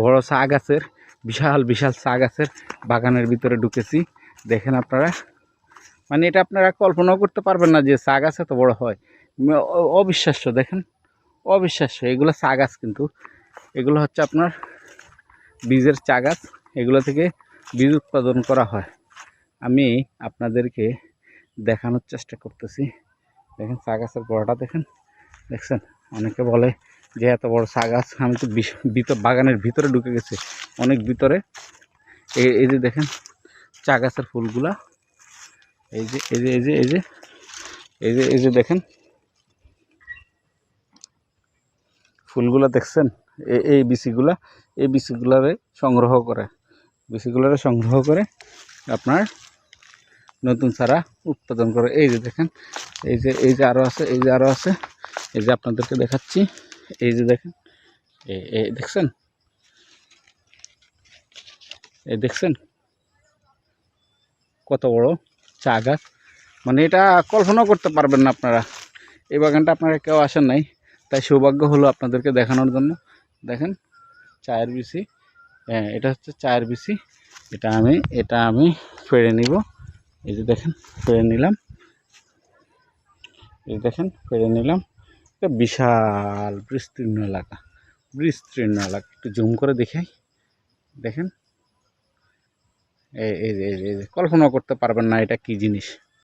বড় চা গাছের বিশাল বিশাল চা গাছের বাগানের ভিতরে ঢুকেছি। দেখেন আপনারা, মানে এটা আপনারা কল্পনাও করতে পারবেন না যে চা গাছ এত বড় হয়। অবিশ্বাস্য, দেখেন অবিশ্বাস্য। এগুলো চা গাছ, কিন্তু এগুলো হচ্ছে আপনার বীজের চা গাছ। এগুলো থেকে বীজ উৎপাদন করা হয়। আমি আপনাদেরকে দেখানোর চেষ্টা করতেছি। দেখেন চা গাছের বড়টা দেখেন, দেখছেন? অনেকে বলে যে এত বড় চা গাছ, আমি তো বাগানের ভিতরে ঢুকে গেছি, অনেক ভিতরে। এই যে দেখেন চা গাছের ফুলগুলা, এই যে এই যে এই যে এই যে এই যে এই যে দেখেন ফুলগুলা, দেখছেন? এই বিচিগুলারে সংগ্রহ করে, আপনার নতুন চারা উৎপাদন করে। এই যে দেখেন, এই যে আরও আছে, এই যে আপনাদেরকে দেখাচ্ছি। এই যে দেখেন, এই দেখছেন, দেখছেন কত বড় চা গাছ। মানে এটা কল্পনা করতে পারবেন না আপনারা। এই বাগানটা আপনারা কেউ আসেন নাই, তাই সৌভাগ্য হলো আপনাদেরকে দেখানোর জন্য। দেখেন চায়ের বিচি, হ্যাঁ এটা হচ্ছে চায়ের বিচি। এটা আমি ফেড়ে নিব। এই যে দেখেন ফেড়ে নিলাম, এই দেখেন ফেড়ে নিলাম। এটা বিশাল বিস্তীর্ণ এলাকা, একটু জুম করে দেখাই। দেখেন এই যে কল্পনা করতে পারবেন না এটা কি জিনিস।